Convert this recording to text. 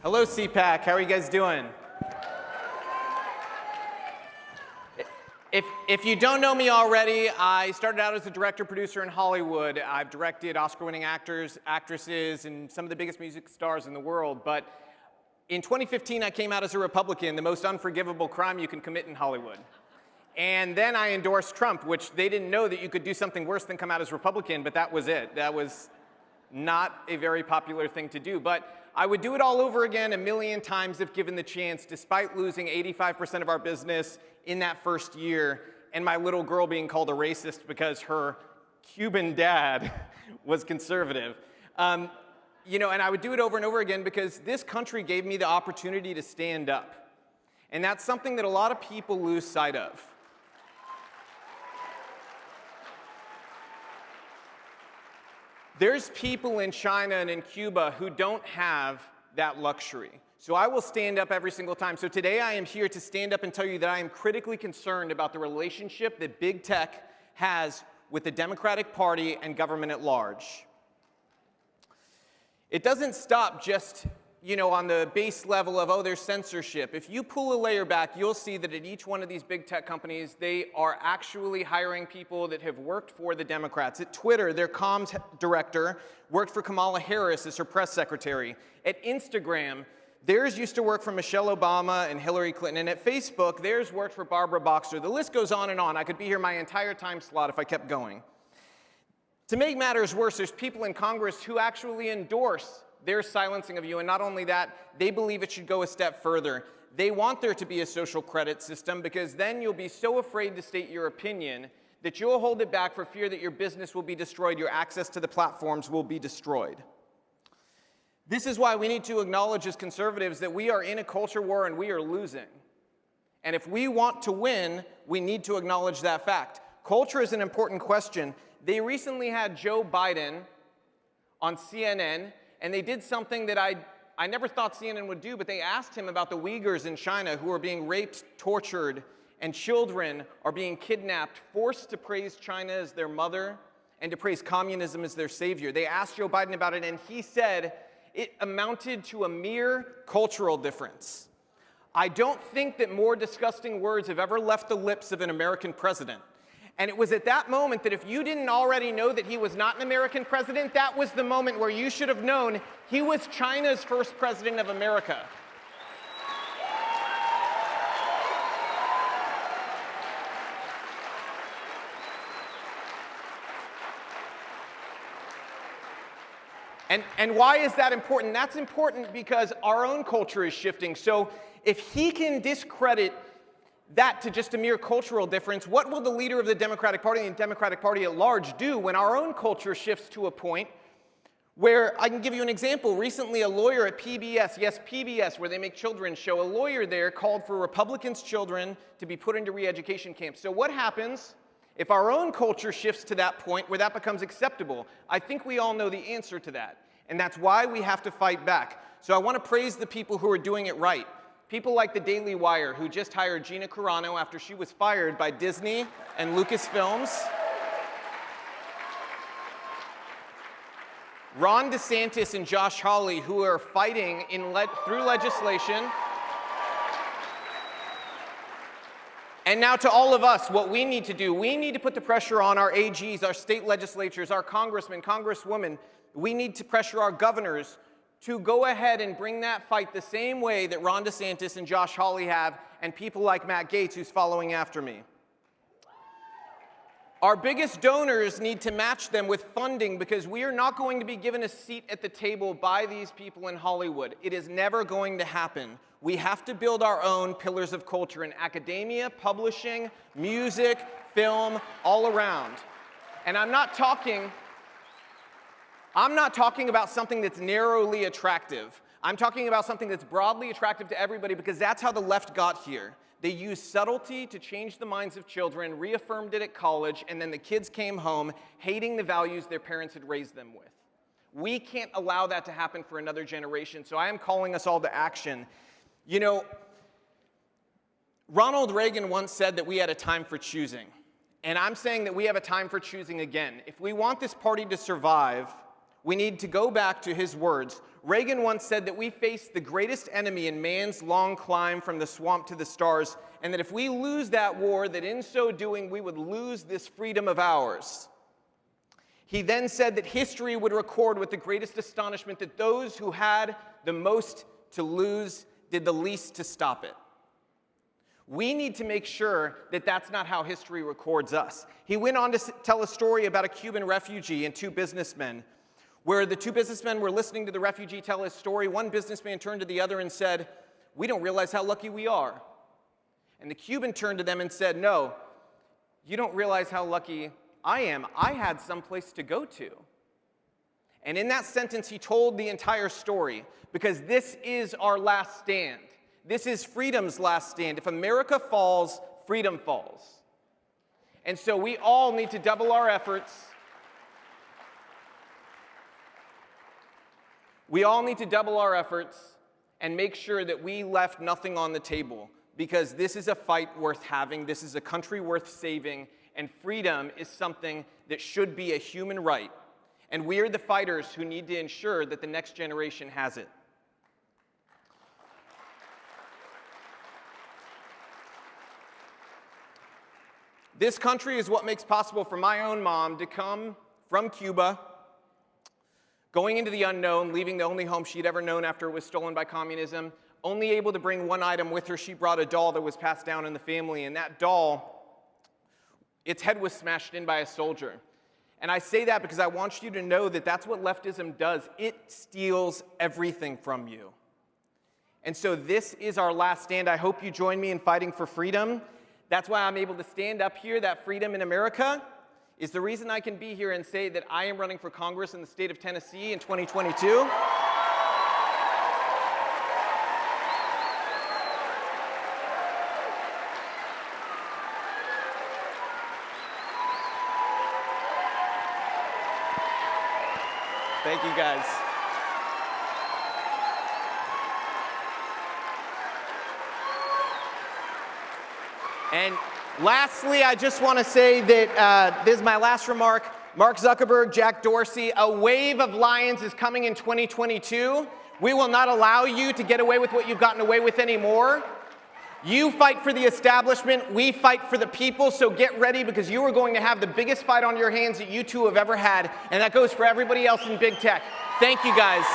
Hello, CPAC. How are you guys doing? If you don't know me already, I started out as a director-producer in Hollywood. I've directed Oscar-winning actors, actresses, and some of the biggest music stars in the world. But in 2015, I came out as a Republican, the most unforgivable crime you can commit in Hollywood. And then I endorsed Trump, which they didn't know that you could do something worse than come out as Republican, but that was it. That was not a very popular thing to do. But I would do it all over again a million times if given the chance, despite losing 85% of our business in that first year, and my little girl being called a racist because her Cuban dad was conservative. And I would do it over and over again because this country gave me the opportunity to stand up. And that's something that a lot of people lose sight of. There's people in China and in Cuba who don't have that luxury. So I will stand up every single time. So today I am here to stand up and tell you that I am critically concerned about the relationship that big tech has with the Democratic Party and government at large. It doesn't stop just, on the base level of, oh, there's censorship. If you pull a layer back, you'll see that at each one of these big tech companies, they are actually hiring people that have worked for the Democrats. At Twitter, their comms director worked for Kamala Harris as her press secretary. At Instagram, theirs used to work for Michelle Obama and Hillary Clinton. And at Facebook, theirs worked for Barbara Boxer. The list goes on and on. I could be here my entire time slot if I kept going. To make matters worse, there's people in Congress who actually endorse their silencing of you, and not only that, they believe it should go a step further. They want there to be a social credit system because then you'll be so afraid to state your opinion that you'll hold it back for fear that your business will be destroyed, your access to the platforms will be destroyed. This is why we need to acknowledge as conservatives that we are in a culture war and we are losing. And if we want to win, we need to acknowledge that fact. Culture is an important question. They recently had Joe Biden on CNN, and they did something that I never thought CNN would do, but they asked him about the Uyghurs in China who are being raped, tortured, and children are being kidnapped, forced to praise China as their mother and to praise communism as their savior. They asked Joe Biden about it, and he said it amounted to a mere cultural difference. I don't think that more disgusting words have ever left the lips of an American president. And it was at that moment that if you didn't already know that he was not an American president, that was the moment where you should have known he was China's first president of America. And why is that important? That's important because our own culture is shifting. So if he can discredit that to just a mere cultural difference, what will the leader of the Democratic Party and the Democratic Party at large do when our own culture shifts to a point where, I can give you an example. Recently, a lawyer at PBS, yes, PBS, where they make children's show, a lawyer there called for Republicans' children to be put into re-education camps. So what happens if our own culture shifts to that point where that becomes acceptable? I think we all know the answer to that, and that's why we have to fight back. So I want to praise the people who are doing it right. People like the Daily Wire, who just hired Gina Carano after she was fired by Disney and Lucasfilms. Ron DeSantis and Josh Hawley, who are fighting through legislation. And now to all of us, what we need to do, we need to put the pressure on our AGs, our state legislatures, our congressmen, congresswomen. We need to pressure our governors to go ahead and bring that fight the same way that Ron DeSantis and Josh Hawley have, and people like Matt Gaetz, who's following after me. Our biggest donors need to match them with funding because we are not going to be given a seat at the table by these people in Hollywood. It is never going to happen. We have to build our own pillars of culture in academia, publishing, music, film, all around. And I'm not talking about something that's narrowly attractive. I'm talking about something that's broadly attractive to everybody because that's how the left got here. They used subtlety to change the minds of children, reaffirmed it at college, and then the kids came home hating the values their parents had raised them with. We can't allow that to happen for another generation, so I am calling us all to action. Ronald Reagan once said that we had a time for choosing, and I'm saying that we have a time for choosing again. If we want this party to survive, We need to go back to his words. Reagan once said that we face the greatest enemy in man's long climb from the swamp to the stars, and that if we lose that war, that in so doing we would lose this freedom of ours. He then said that history would record with the greatest astonishment that those who had the most to lose did the least to stop it. We need to make sure that that's not how history records us. He went on to tell a story about a Cuban refugee and two businessmen, where the two businessmen were listening to the refugee tell his story. One businessman turned to the other and said, "We don't realize how lucky we are." And the Cuban turned to them and said, "No, you don't realize how lucky I am. I had someplace to go to." And in that sentence, he told the entire story, because this is our last stand. This is freedom's last stand. If America falls, freedom falls. And so we all need to double our efforts. We all need to double our efforts and make sure that we left nothing on the table, because this is a fight worth having, this is a country worth saving, and freedom is something that should be a human right. And we are the fighters who need to ensure that the next generation has it. This country is what makes possible for my own mom to come from Cuba, going into the unknown, leaving the only home she'd ever known after it was stolen by communism, only able to bring one item with her. She brought a doll that was passed down in the family, and that doll, its head was smashed in by a soldier. And I say that because I want you to know that that's what leftism does. It steals everything from you. And so this is our last stand. I hope you join me in fighting for freedom. That's why I'm able to stand up here. That freedom in America is the reason I can be here and say that I am running for Congress in the state of Tennessee in 2022. Thank you, guys. And lastly, I just want to say that this is my last remark. Mark Zuckerberg, Jack Dorsey, a wave of lions is coming in 2022. We will not allow you to get away with what you've gotten away with anymore. You fight for the establishment, we fight for the people, so get ready, because you are going to have the biggest fight on your hands that you two have ever had, and that goes for everybody else in big tech. Thank you, guys.